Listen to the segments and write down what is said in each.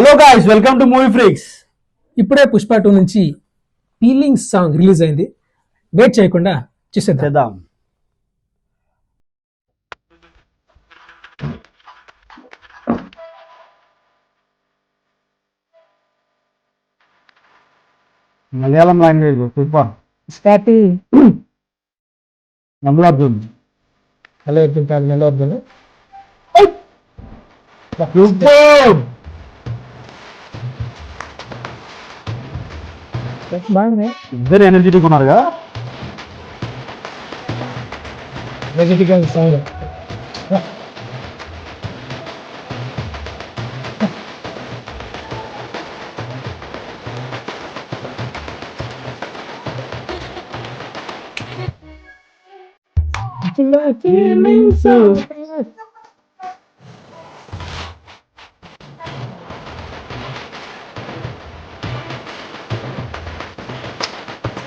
Hello guys, welcome to movie freaks. ఇప్పుడే పుష్ప 2 నుంచి feelings song release అయింది. వెయిట్ చేయకుండా చూసేద్దాం. Malayalam language super. స్టార్టింగ్ నమ్లార్జున్ హలో ఎట్లుంటారు నెలవర్ధన్ సూపర్. బాగున్నాయి. ఇద్దరు ఎనర్జెటిక్ ఉన్నారుగా. వెజిటికల్ సాంగ్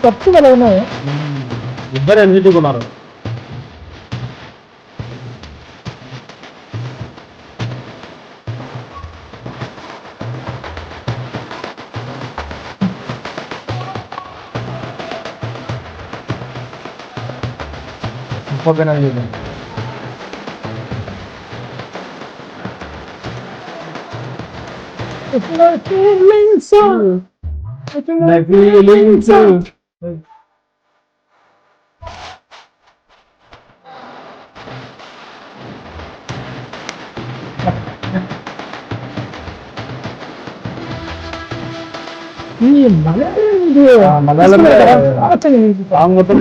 తప్పుగా ఉన్నాయి. ఇద్దరు ఎనర్జెటిక్ ఉన్నారు. Super energy.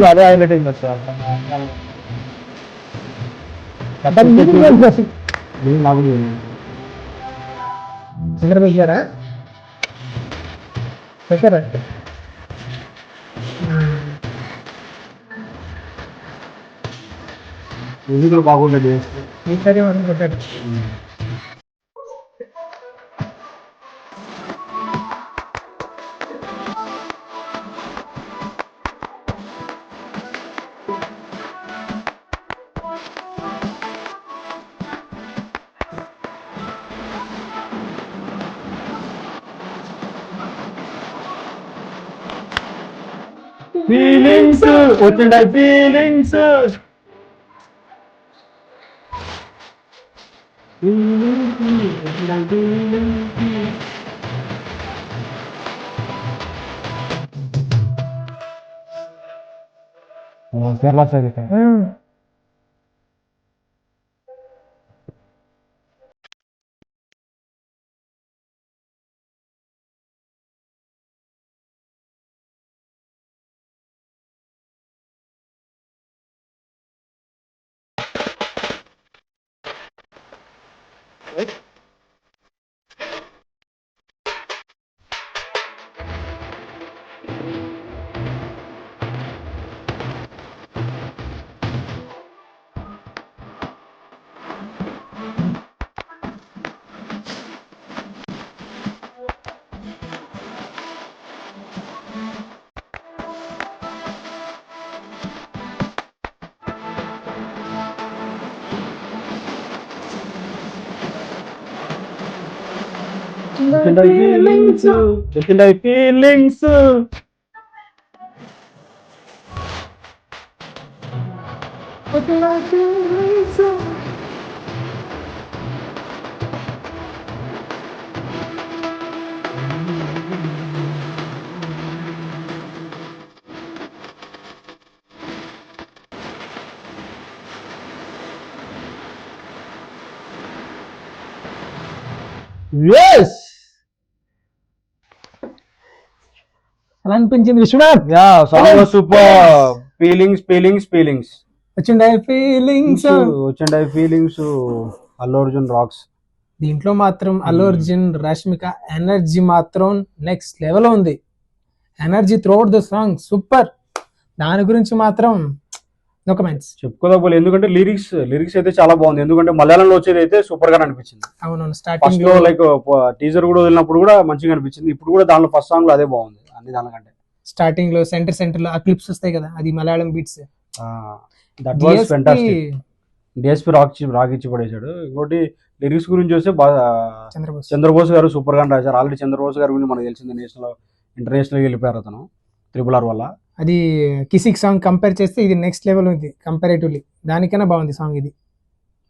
అదే హైలైట్ అయింది సార్. నాకు చంద్రబాబు పెట్టారా మ్యూజిక్ బాగుండేది. ఈసారి మనం కొట్టారు. ఫీలింగ్స్ వచ్చింటాయి. Feelings Kerala side. వచ్చింటాయి. ఫీలింగ్స్ అలా అనిపించింది Vishwanath. Song super. Feelings feelings feelings వచ్చిండే ఫీలింగ్స్. వచ్చింటాయి. Feelings Allu Arjun rocks. దీంట్లో మాత్రం అల్లు అర్జున్ రష్మిక ఎనర్జీ మాత్రం నెక్స్ట్ లెవెల్ ఉంది. Energy throughout the song super. దాని గురించి మాత్రం నో కమెంట్స్. చెప్పుకోదగ్గ. ఎందుకంటే లిరిక్స్ అయితే చాలా బాగుంది. ఎందుకంటే మలయాళంలో వచ్చేది అయితే సూపర్ గా అనిపించింది. అవును, ఫస్ట్ స్టార్టింగ్ లో లైక్ టీజర్ కూడా వదిలినప్పుడు కూడా మంచిగా అనిపించింది. ఇప్పుడు కూడా దాంట్లో ఫస్ట్ సాంగ్ లో అదే బాగుంది అన్ని దానికంటే. స్టార్టింగ్ లో సెంటర్ లో ఆ క్లిప్స్ వస్తాయి కదా, అది Malayalam beats. That was fantastic. DSP rock ఇచ్చి పడేశాడు. ఇంకోటి లిరిక్స్ గురించి చూస్తే బాగా చంద్రబోస్ చంద్రబోస్ గారు సూపర్ గా రాశారు. ఆల్రెడీ చంద్రబోస్ గారి గురించి మనకు తెలిసింది, ఇంటర్నేషనల్ వెళ్ళిపోయారు అతను RRR వల్ల. అది కిసిక్ సాంగ్ కంపేర్ చేస్తే ఇది నెక్స్ట్ లెవెల్ ఉంది కంపారేటివ్లీ, దానికైనా బాగుంది సాంగ్ ఇది.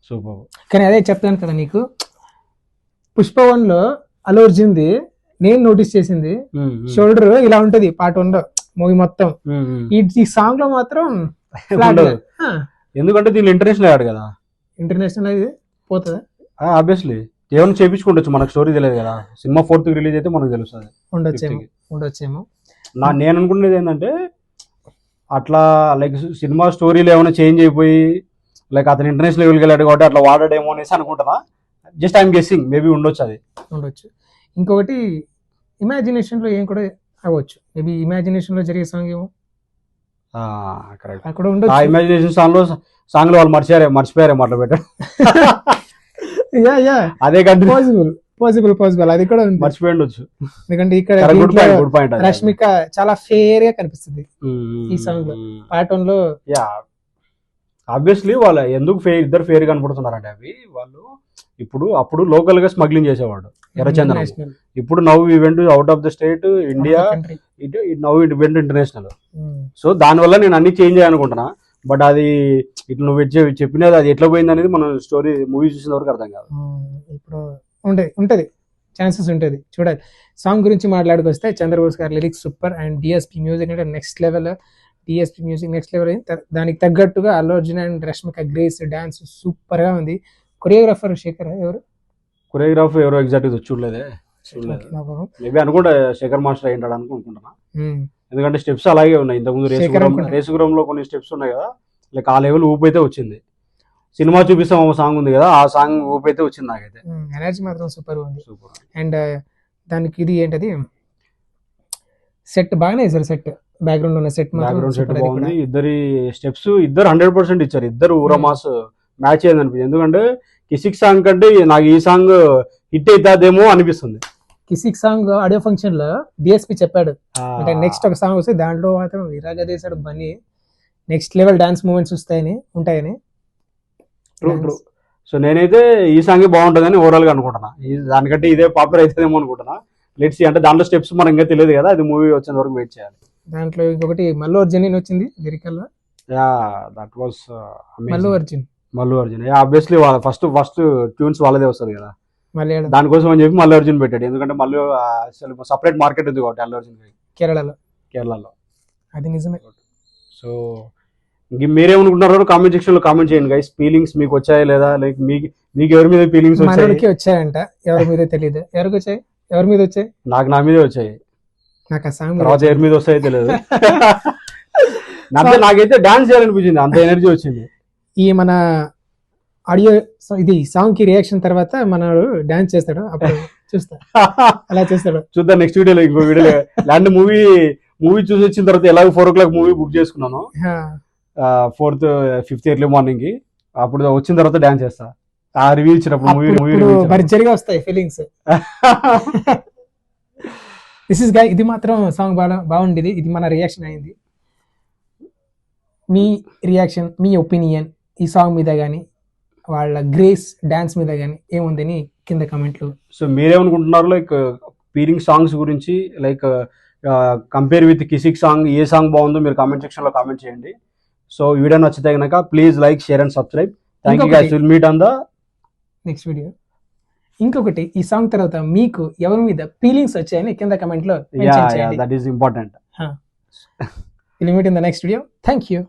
సూపర్. కానీ అదే చెప్తాను కదా నీకు, పుష్ప 1 లో అల్లు అర్జున్ది నేను నోటీస్ చేసింది షోల్డర్ ఇలా ఉంటది పార్ట్ 1 లో మూవీ మొత్తం, ఈ సాంగ్ లో మాత్రం ఉండదు. ఎందుకంటే దీనిలో ఇంటర్నేషనల్ అయ్యాడు కదా, ఇంటర్నేషనల్ అది పోతుందా ఆబ్వియస్లీ ఏమైనా చేపించుకుంటొచ్చు, మనకు స్టోరీ తెలియదు కదా. సినిమా 4th రిలీజ్ అయితే మనకు తెలుస్తుంది. ఉండొచ్చేమో. నేను అనుకునేది ఏంటంటే అట్లా లైక్ సినిమా స్టోరీలో ఏమైనా చేంజ్ అయిపోయి లైక్ అతను ఇంటర్నేషనల్ లెవెల్కి వెళ్ళాడు కాబట్టి అట్లా వాడాడేమో అనేసి అనుకుంటున్నా. జస్ట్ ఐఎమ్ గెస్సింగ్, మేబీ ఉండొచ్చు, అది ఉండొచ్చు. ఇంకొకటి ఇమాజినేషన్ లో ఏం కూడా అవ్వచ్చు, మేబీ ఇమాజినేషన్ లో జరిగే సాంగ్ ఏమో అక్కడ ఉండొచ్చు. ఆ ఇమాజినేషన్ సాంగ్ లో వాళ్ళు మర్చిపోయారే మాటలు పెట్టారు. అదే కంటే పాసిబుల్ అది కూడా ఉంది, మర్చిపోయి ఉండొచ్చు. ఎందుకంటే ఇక్కడ గుడ్ పాయింట్. రష్మిక చాలా ఫేర్ గా కనిపిస్తుంది ఈ సాంగ్ లో. పార్ట్ 1 లో ఆబ్వియస్లీ వాళ్ళు ఎందుకు ఇద్దరు ఫేర్ కనపడుతున్నారంటే అవి వాళ్ళు అప్పుడు లోకల్ గా స్మగ్లింగ్ చేసేవాడు ఎర్రచందనం. ఇప్పుడు now event out of the state India, now event international. So దానివల్ల నేను అన్ని చేంజ్ అయ్యానుకుంటున్నా. బట్ అది ఇట్లా నువ్వు చెప్పినది అది ఎట్లా పోయింది అనేది మనం స్టోరీ మూవీ చూసిన వరకు అర్థం కాదు. ఇప్పుడు ఉంటది ఛాన్సెస్ ఉంటుంది, చూడాలి. సాంగ్ గురించి మాట్లాడుకొస్తే చంద్రబోస్ గారి lyrics super and DSP music అంటే next level. DSP music next level అయింది. దానికి తగ్గట్టుగా Allu Arjun and Rashmika grace dance super గా ఉంది. కొరియోగ్రాఫర్ శేఖర్ ఎవరు ఎగ్జాక్ట్ చూడలేదే, మేబీ అనుకుంటా శేఖర్ మాస్టర్ అయ్యింటాడు అనుకుంటున్నా. ఎందుకంటే స్టెప్స్ అలాగే ఉన్నాయి. ఇంతకుముందు రేసుగురం లో కొన్ని స్టెప్స్ ఉన్నాయి కదా, లైక్ ఆ లెవెల్ ఊపు అయితే వచ్చింది. సినిమా చూపిస్తాం ఒక సాంగ్ ఉంది కదా, ఆ సాంగ్ ఊపు అయితే వచ్చింది నాకైతే. ఎనర్జీ మాత్రం సూపర్ ఉంది. అండ్ దానికి ఇది ఏంటది సెట్ బాగానే వేసారు, సెట్ బ్యాక్గ్రౌండ్ ఉన్న సెట్ బాగుంది. ఇద్దరు 100% ఇచ్చారు. ఇద్దరు ఊరమాస్ మ్యాచ్ అయింది అనిపించింది. ఎందుకంటే కిసిక్ సాంగ్ కంటే నాకు ఈ సాంగ్ హిట్ అవుతాదేమో అనిపిస్తుంది. కిసిక్ సాంగ్ ఆడియో ఫంక్షన్ లో డిఎస్పి చెప్పాడు అంటే నెక్స్ట్ ఒక సాంగ్ వస్తే దాంట్లో మాత్రం విరాగా చేశాడు Bunny, next level dance moments ఉంటాయని. ట్రూ. సో నేనైతే ఈ సాంగ్ బాగుంటుందని ఓవరాల్ గా అనుకుంటున్నా. దానికంటే ఇదే పాపులర్ అవుతుందేమో అనుకుంటున్నా. Let's see. అంటే దాంట్లో స్టెప్స్ మనకి ఇంకా తెలియదు కదా, అది మూవీ వచ్చేంత వరకు వెయిట్ చేయాలి. దాంట్లో ఇంకొకటి మల్లు అర్జున్ వచ్చింది లిరికల్ లో. That was Mallu Arjun obviously first tunes వాళ్ళదే వస్తుంది కదా, దానికోసం అని చెప్పి మల్లు అర్జున్ పెట్టాడు. ఎందుకంటే మళ్ళీ అసలు సపరేట్ మార్కెట్ ఉంది కాబట్టి అల్లు అర్జున్ కేరళలో అది నిజమే. సో మీరేమనుకుంటున్నారో కామెంట్ సెక్షన్ లో కామెంట్ చేయండి గైస్. ఫీలింగ్స్ మీకు వచ్చాయా లేదా, లైక్ మీకు ఎవరి మీద ఫీలింగ్స్ వచ్చాయంట, ఎవరి మీద తెలియదు. ఎవరికి వచ్చాయి, ఎవరి మీద వచ్చాయి? నాకు నా మీదే వచ్చాయి. నాకు ఆ సాంగ్ తర్వాత ఎవరి మీద వస్తాయో తెలియదు. నాకైతే డాన్స్ చేయాలనిపించింది, అంత ఎనర్జీ వచ్చింది. ఈ మన ఆడియో ఇది సాంగ్ కి రియాక్షన్ తర్వాత మనడు డాన్స్ చేస్తాడు, అప్పుడు చూస్తా అలా చేస్తాడు. చూద్దాం నెక్స్ట్ వీడియోలో. ఇంకో వీడియోలో ల్యాండ్ మూవీ చూసి వచ్చిన తర్వాత ఎలాగో 4 o'clock మూవీ బుక్ చేసుకున్నాను, 4th 5th ఎర్లీ మార్నింగ్ కి. అప్పుడు వచ్చిన తర్వాత డాన్స్ చేస్తా. ఆ రివ్యూ ఇచ్చినప్పుడు మూవీ భర్జరిగా వస్తాయి ఫీలింగ్స్. ఇది మాత్రం సాంగ్ బాగుండేది. ఇది మన రియాక్షన్ అయింది. మీ రియాక్షన్, మీ ఒపీనియన్ ఈ సాంగ్ మీద కానీ వాళ్ళ గ్రేస్ డాన్స్ మీద కానీ ఏముందని కింద కామెంట్లు. సో మీరేమనుకుంటున్నారు లైక్ ఫీలింగ్ సాంగ్స్ గురించి, like compare with Kissik song A song బాగుందో మీరు కామెంట్ సెక్షన్ లో కామెంట్ చేయండి. సో వీడియో నచ్చితే కనుక please like, share and subscribe. Thank you guys. Will meet on the next video. ఇంకొకటి, ఈ సాంగ్ తర్వాత మీకు ఎవరి మీద ఫీలింగ్స్ వచ్చాయని కింద కమెంట్ లో మెన్షన్ చేయండి. That is important. We'll meet in the next video. Thank you.